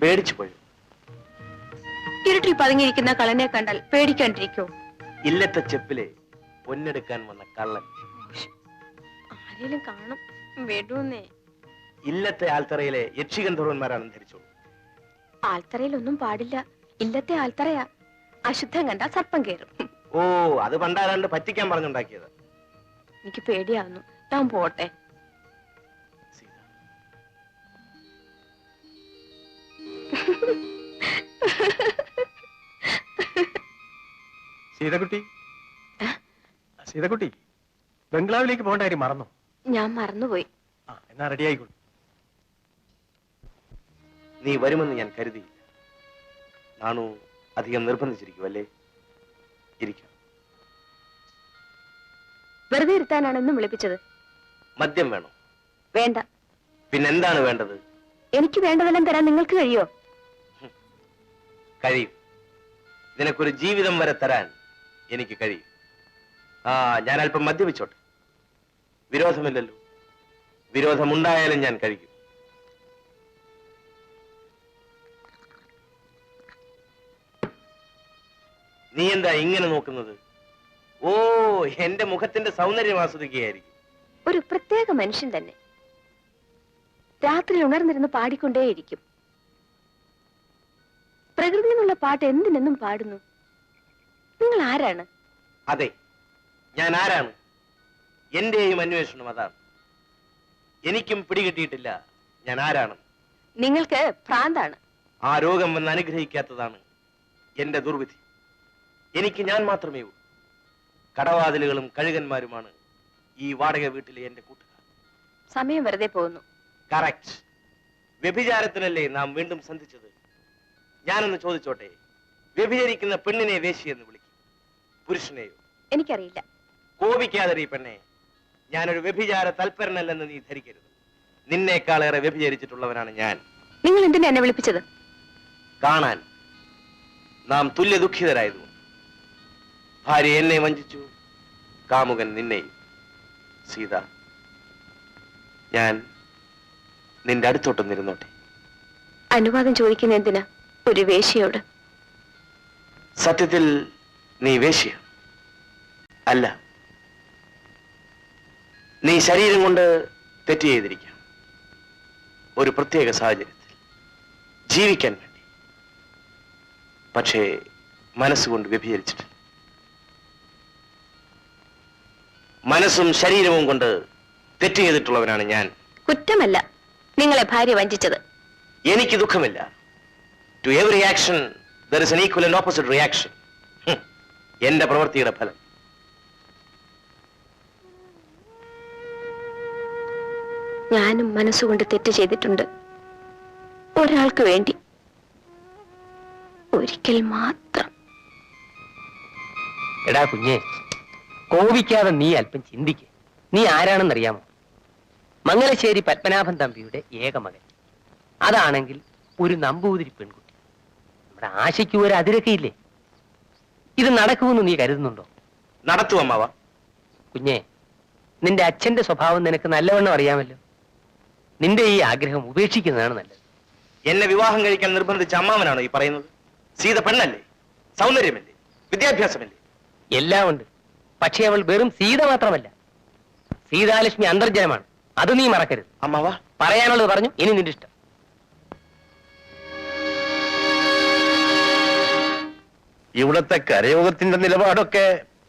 പേടിച്ചു പോയോ? ഇരുട്ടിൽ പതുങ്ങിയിരിക്കുന്ന കള്ളനെ കണ്ടാൽ പേടിക്കാണ്ടിരിക്കോ? ഇല്ലത്തെ ചെപ്പിലെ പൊന്നെടുക്കാൻ വന്ന കള്ളൻ. ആരെങ്കിലും കാണും. വേണ്ടൂന്നേ. ഇല്ലത്തെ ആൽത്തറയിലെ യക്ഷിഗന്ധർവന്മാരാണെന്ന് ധരിച്ചോളൂ. ആൽത്തറയിലൊന്നും പാടില്ല. ഇല്ലത്തെ ആൽത്തറയാ. അശുദ്ധം കണ്ടാ സർപ്പം കയറും. ഓ, അത് പണ്ടാരാണ്ട് പറ്റിക്കാൻ പറഞ്ഞുണ്ടാക്കിയത്. എനിക്ക് പേടിയാവുന്നു. ഞാൻ പോട്ടെ. സീതകുട്ടി, സീതകുട്ടി, ബംഗ്ലാവിലേക്ക് പോകേണ്ട കാര്യം മറന്നോ? ഞാൻ മറന്നുപോയി. എന്നാ റെഡി ആയിക്കോളൂ. നീ വരുമെന്ന് ഞാൻ കരുതിയില്ല. നാണു അധികം നിർബന്ധിച്ചിരിക്കുമല്ലേ? ഇരിക്കാം. വെറുതെ ഇരുത്താനാണ് എന്നും വിളിപ്പിച്ചത്. മദ്യം വേണോ? വേണ്ട. പിന്നെന്താണ് വേണ്ടത്? എനിക്ക് വേണ്ടതെല്ലാം തരാൻ നിങ്ങൾക്ക് കഴിയോ? കഴിയും. നിനക്കൊരു ജീവിതം വരെ തരാൻ എനിക്ക് കഴിയും. ഞാൻ അല്പം മദ്യപിച്ചോട്ടെ. വിരോധമില്ലല്ലോ. വിരോധമുണ്ടായാലും ഞാൻ കഴിക്കും. നീ എന്താ ഇങ്ങനെ നോക്കുന്നത്? ഓ, എന്റെ മുഖത്തിന്റെ സൗന്ദര്യം ആസ്വദിക്കുകയായിരിക്കും. ഒരു പ്രത്യേക മനുഷ്യൻ തന്നെ. രാത്രി ഉണർന്നിരുന്ന് പാടിക്കൊണ്ടേയിരിക്കും. പ്രകൃതി എന്നുള്ള പാട്ട് എന്തിനെന്നും പാടുന്നു. നിങ്ങൾ ആരാണ്? അതെ, ഞാൻ ആരാണ്? എന്റെയും അന്വേഷണം അതാണ്. എനിക്കും പിടികിട്ടിയിട്ടില്ല ഞാൻ ആരാണ്. നിങ്ങൾക്ക് ഭ്രാന്താണ്. ആ രോഗം വന്ന് അനുഗ്രഹിക്കാത്തതാണ് എന്റെ ദുർവിധി. എനിക്ക് ഞാൻ മാത്രമേ ഉള്ളൂ. കടവാതിലുകളും കഴുകന്മാരുമാണ് ഈ വാടക വീട്ടിലെ എന്റെ കൂട്ടുകാർ. സമയം വെറുതെ പോകുന്നു. കറക്റ്റ്. വ്യഭിചാരത്തിനല്ലേ നാം വീണ്ടും സന്ധിച്ചത്? ഞാനൊന്ന് ചോദിച്ചോട്ടെ, വ്യഭിചരിക്കുന്ന പെണ്ണിനെ വേശ്യയെന്ന് വിളിക്കും, പുരുഷനെയോ? എനിക്കറിയില്ല. കോപിക്കാതെ പെണ്ണെ, ഞാനൊരു വ്യഭിചാര തൽപരനല്ലെന്ന് നീ ധരിക്കരുത്. നിന്നേക്കാളേറെ വ്യഭിചരിച്ചിട്ടുള്ളവനാണ് ഞാൻ. നിങ്ങൾ എന്തിനാ എന്നെ വിളിപ്പിച്ചത്? കാണാൻ. നാം തുല്യ ദുഃഖിതരായതുകൊണ്ട്. ഭാര്യ എന്നെ വഞ്ചിച്ചു, കാമുകൻ നിന്നെയും. സീത, ഞാൻ നിന്റെ അടുത്തോട്ടൊന്നിരുന്നോട്ടെ? അനുവാദം ചോദിക്കുന്ന എന്തിനാ ഒരു വേശ്യയോട്? സത്യത്തിൽ നീ വേശ്യ അല്ല. നീ ശരീരം കൊണ്ട് തെറ്റ് ചെയ്തിരിക്കാം. ഒരു പ്രത്യേക സാഹചര്യത്തിൽ ജീവിക്കാൻ വേണ്ടി. പക്ഷേ മനസ്സുകൊണ്ട് വ്യഭിചരിച്ചിട്ടില്ല. മനസ്സും ശരീരവും കൊണ്ട് തെറ്റ് ചെയ്തിട്ടുള്ളവനാണ് ഞാൻ. കുറ്റമല്ല നിങ്ങളെ ഭാര്യ വഞ്ചിച്ചത്. എനിക്ക് ദുഃഖമില്ല. To every action there is an equal and opposite reaction. എന്റെ പ്രവൃത്തിയുടെ ഫലം. ഞാനും മനസ്സുകൊണ്ട് തെറ്റ് ചെയ്തിട്ടുണ്ട്. ഒരാൾക്ക് വേണ്ടി, ഒരിക്കൽ മാത്രം. എടാ കുഞ്ഞെ, കോപിക്കാതെ നീ അല്പം ചിന്തിക്ക്. നീ ആരാണെന്നറിയാമോ? മംഗലശ്ശേരി പത്മനാഭൻ തമ്പിയുടെ ഏക മകൻ. അതാണെങ്കിൽ ഒരു നമ്പൂതിരി പെൺകുട്ടി. നമ്മുടെ ആശയ്ക്ക് ഒരു അതിരൊക്കെ ഇല്ലേ? ഇത് നടക്കുമെന്ന് നീ കരുതുന്നുണ്ടോ? നടത്തും അമ്മാവ. കുഞ്ഞെ, നിന്റെ അച്ഛന്റെ സ്വഭാവം നിനക്ക് നല്ലവണ്ണം അറിയാമല്ലോ. നിന്റെ ഈ ആഗ്രഹം ഉപേക്ഷിക്കുന്നതാണ് നല്ലത്. എന്നെ വിവാഹം കഴിക്കാൻ നിർബന്ധിച്ച അമ്മാവനാണോ ഈ പറയുന്നത്? സീത പെണ്ണല്ലേ? സൗന്ദര്യമല്ലേ? വിദ്യാഭ്യാസമല്ലേ? എല്ലാം ഉണ്ട്. പക്ഷേ അവൾ വെറും സീത മാത്രമല്ല, സീതാലക്ഷ്മി അന്തർജനമാണ്. അത് നീ മറക്കരുത്. അമ്മാവ, പറയാനുള്ളത് പറഞ്ഞു. ഇനി നിന്റെ ഇഷ്ടം. ഇവിടത്തെ കരയോഗത്തിന്റെ നിലപാടൊക്കെ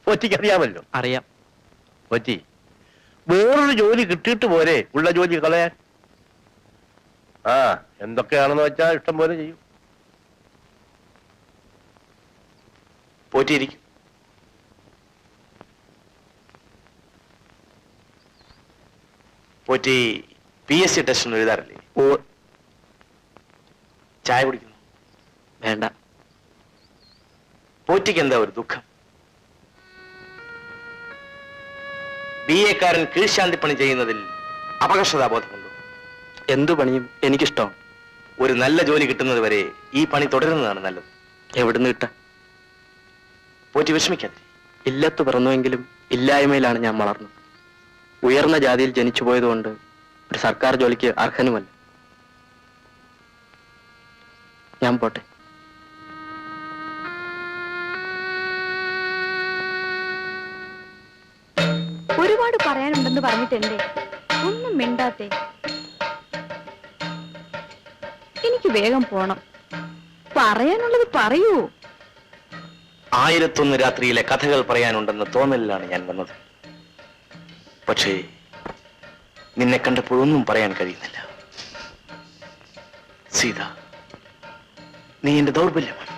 പോറ്റിക്കറിയാമല്ലോ. അറിയാം. പോറ്റി, വേറൊരു ജോലി കിട്ടിയിട്ട് പോരെ ഉള്ള ജോലി കളയാൻ? എന്തൊക്കെയാണെന്ന് വെച്ചാൽ ഇഷ്ടം പോലെ ചെയ്യും. പോറ്റിയിരിക്കും. പോറ്റി PSC ടെസ്റ്റ് ഒന്നും എഴുതാറില്ലേ? ഓ, ചായ കുടിക്കുന്നു? വേണ്ട. പോറ്റിക്ക് എന്താ ഒരു ദുഃഖം? BA-കാരൻ കീഴ്ശാന്തി പണി ചെയ്യുന്നതിൽ അപകർഷതാബോധമുണ്ടോ? എന്തു പണിയും എനിക്കിഷ്ടം. ഒരു നല്ല ജോലി കിട്ടുന്നത് വരെ ഈ പണി തുടരുന്നതാണ് നല്ലത്. എവിടുന്ന് കിട്ടാൻ? പോറ്റി വിഷമിക്കാതെ. ഇല്ലത്ത് പിറന്നുവെങ്കിലും ഇല്ലായ്മയിലാണ് ഞാൻ വളർന്നത്. ഉയർന്ന ജാതിയിൽ ജനിച്ചു പോയതുകൊണ്ട് ഒരു സർക്കാർ ജോലിക്ക് അർഹനുമല്ല. ഞാൻ പോട്ടെ. ഒരുപാട് പറയാനുണ്ടെന്ന് പറഞ്ഞിട്ടെന്തേ ഒന്നും മിണ്ടാത്തേ? എനിക്ക് വേഗം പോണം. പറയാനുള്ളത് പറയൂ. 1001 രാത്രിയിലെ കഥകൾ പറയാനുണ്ടെന്ന് തോന്നലിലാണ് ഞാൻ വന്നത്. പക്ഷേ നിന്നെ കണ്ടപ്പോഴൊന്നും പറയാൻ കഴിയുന്നില്ല. സീത, നീ എന്റെ ദൗർബല്യമാണ്.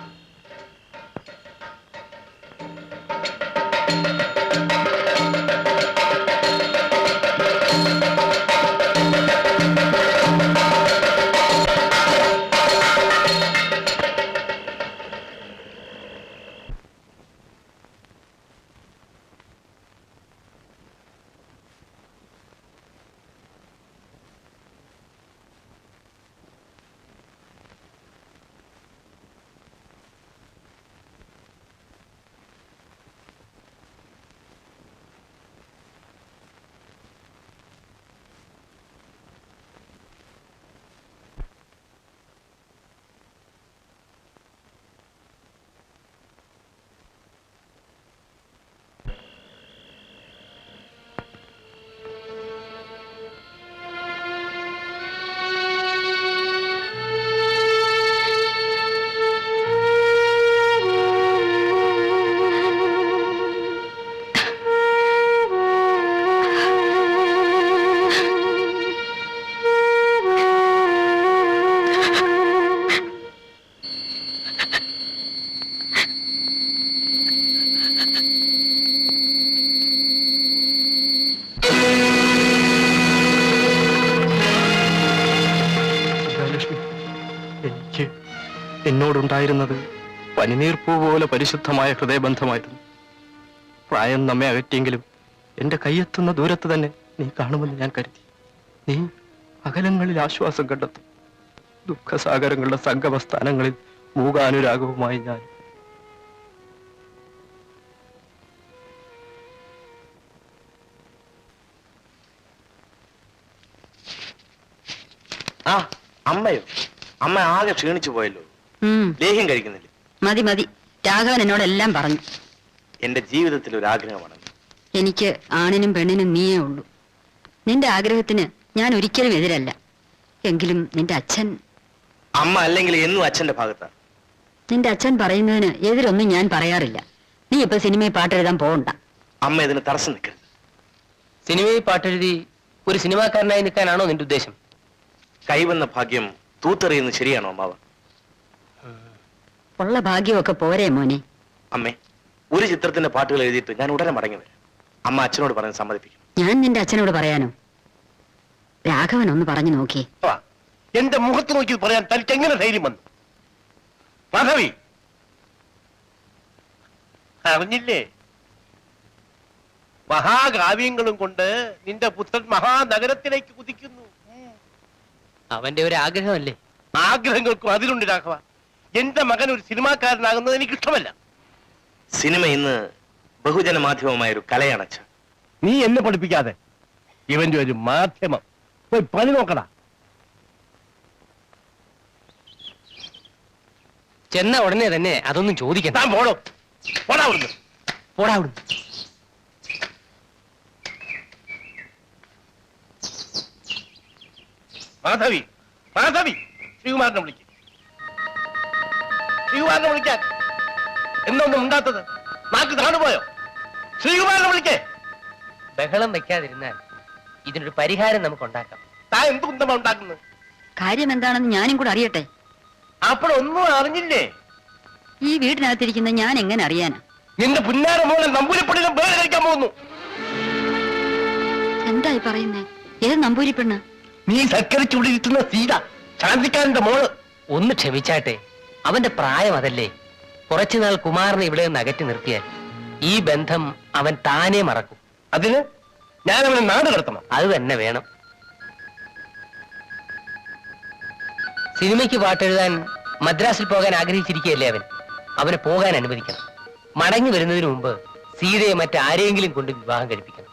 എന്നോടുണ്ടായിരുന്നത് പനിനീർപ്പൂ പോലെ പരിശുദ്ധമായ ഹൃദയബന്ധമായിരുന്നു. പ്രായം നമ്മെ അകറ്റിയെങ്കിലും എന്റെ കൈയെത്തുന്ന ദൂരത്ത് തന്നെ നീ കാണുമെന്ന് ഞാൻ കരുതി. നീ അകലങ്ങളിൽ ആശ്വാസം കണ്ടെത്തും. ദുഃഖസാഗരങ്ങളുടെ സംഗമസ്ഥാനങ്ങളിൽ മൂകാനുരാഗവുമായി ഞാൻ. ആ അമ്മയോ? അമ്മ ആകെ ക്ഷീണിച്ചു പോയല്ലോ. ലേഹ്യം കഴിക്കുന്നില്ല? മതി മതി, രാഘവൻ എന്നോടെല്ലാം പറഞ്ഞു. എന്റെ ജീവിതത്തിൽ ഒരു ആഗ്രഹമാണ്. എനിക്ക് ആണിനും പെണ്ണിനും നീയേ ഉള്ളൂ. നിന്റെ ആഗ്രഹത്തിന് ഞാൻ ഒരിക്കലും എതിരല്ല. എങ്കിലും നിന്റെ അച്ഛൻ... അമ്മ അല്ലെങ്കിൽ എന്നും അച്ഛന്റെ ഭാഗത്താണ്. നിന്റെ അച്ഛൻ പറയുന്നതിന് എതിരൊന്നും ഞാൻ പറയാറില്ല. നീ ഇപ്പൊ സിനിമയിൽ പാട്ടെഴുതാൻ പോകണ്ട. അമ്മ ഇതിന് തടസ്സം നിൽക്കരുത്. സിനിമയിൽ പാട്ടെഴുതി ഒരു സിനിമാക്കാരനായി നിൽക്കാനാണോ നിന്റെ ഉദ്ദേശം? കൈവന്ന ഭാഗ്യം തൂത്തെറിയുന്നത് ശരിയാണോ അമ്മാവ? ഉള്ള ഭാഗ്യമൊക്കെ പോരെ മോനെ. അമ്മേ, ഒരു ചിത്രത്തിന്റെ പാട്ടുകൾ എഴുതിയിട്ട് ഞാൻ ഉടനെ മടങ്ങി വരാം. അമ്മ അച്ഛനോട് പറഞ്ഞ് സമ്മതിപ്പിക്കും. ഞാൻ നിന്റെ അച്ഛനോട് പറയാനോ? രാഘവൻ ഒന്ന് പറഞ്ഞു നോക്കി. എന്റെ മുഖത്ത് നോക്കി പറയാൻ തനിക്ക് എങ്ങനെ ധൈര്യം വന്നു? മാധവി, അറിഞ്ഞില്ലേ? മഹാകാവ്യങ്ങളും കൊണ്ട് നിന്റെ പുത്രൻ മഹാനഗരത്തിലേക്ക് കുതിക്കുന്നു. അവന്റെ ഒരു ആഗ്രഹമല്ലേ? ആഗ്രഹങ്ങൾക്കും അതിലുണ്ട് രാഘവ. എന്റെ മകൻ ഒരു സിനിമാക്കാരനാകുന്നത് എനിക്ക് ഇഷ്ടമല്ല. സിനിമ ഇന്ന് ബഹുജന മാധ്യമമായ ഒരു കലയാണ് അച്ഛൻ. നീ എന്നെ പഠിപ്പിക്കാതെ. ഇവന്റെ ഒരു മാധ്യമം. പോയി പണി നോക്കടാ. ചെന്ന ഉടനെ തന്നെ അതൊന്നും ചോദിക്കണ്ട. താൻ പോടോ, പോടാ അവിടുന്ന്. പോടാ അവിടുന്ന്. മാധവി, മാധവി, ശ്രീകുമാരനെ വിളിക്ക. ശ്രീകുമാരനെ വിളിക്കാൻ എന്നൊന്നും ഉണ്ടാത്തത്? നാക്ക് താണുപോയോ? ശ്രീകുമാരനെ വിളിക്കേ. ബഹളം വെക്കാതിരുന്നാൽ ഇതിനൊരു പരിഹാരം നമുക്ക് ഉണ്ടാക്കാം. താൻ എന്ത് കുന്തമാ ഉണ്ടാക്കുന്നത്? കാര്യം എന്താണെന്ന് ഞാനും കൂടെ അറിയട്ടെ. അപ്പോഴൊന്നും അറിഞ്ഞില്ലേ? ഈ വീടിനകത്തിരിക്കുന്ന ഞാൻ എങ്ങനെ അറിയാനാ? നിന്റെ പുന്നാര മോളെ നമ്പൂരിപ്പള്ളിയിലും വേറെ കഴിക്കാൻ പോകുന്നു. എന്തായി പറയുന്നേ? ഏത് നമ്പൂരി പെണ്ണ്? നീ സൽക്കരിച്ചുകൊണ്ടിരിക്കുന്ന സീത, ശാന്തിക്കാരന്റെ മോള്. ഒന്ന് ക്ഷമിച്ചാട്ടെ, അവന്റെ പ്രായം അതല്ലേ. കുറച്ചുനാൾ കുമാരനെ ഇവിടെ നിന്ന് അകറ്റി നിർത്തിയാൽ ഈ ബന്ധം അവൻ താനേ മറക്കും. അതിന് ഞാൻ അവനെ നാട് കടത്തണം. അത് തന്നെ വേണം. സിനിമയ്ക്ക് പാട്ടെഴുതാൻ മദ്രാസിൽ പോകാൻ ആഗ്രഹിച്ചിരിക്കുകയല്ലേ അവൻ. അവനെ പോകാൻ അനുവദിക്കണം. മടങ്ങി വരുന്നതിന് മുമ്പ് സീതയെ മറ്റാരെങ്കിലും കൊണ്ട് വിവാഹം കഴിപ്പിക്കണം.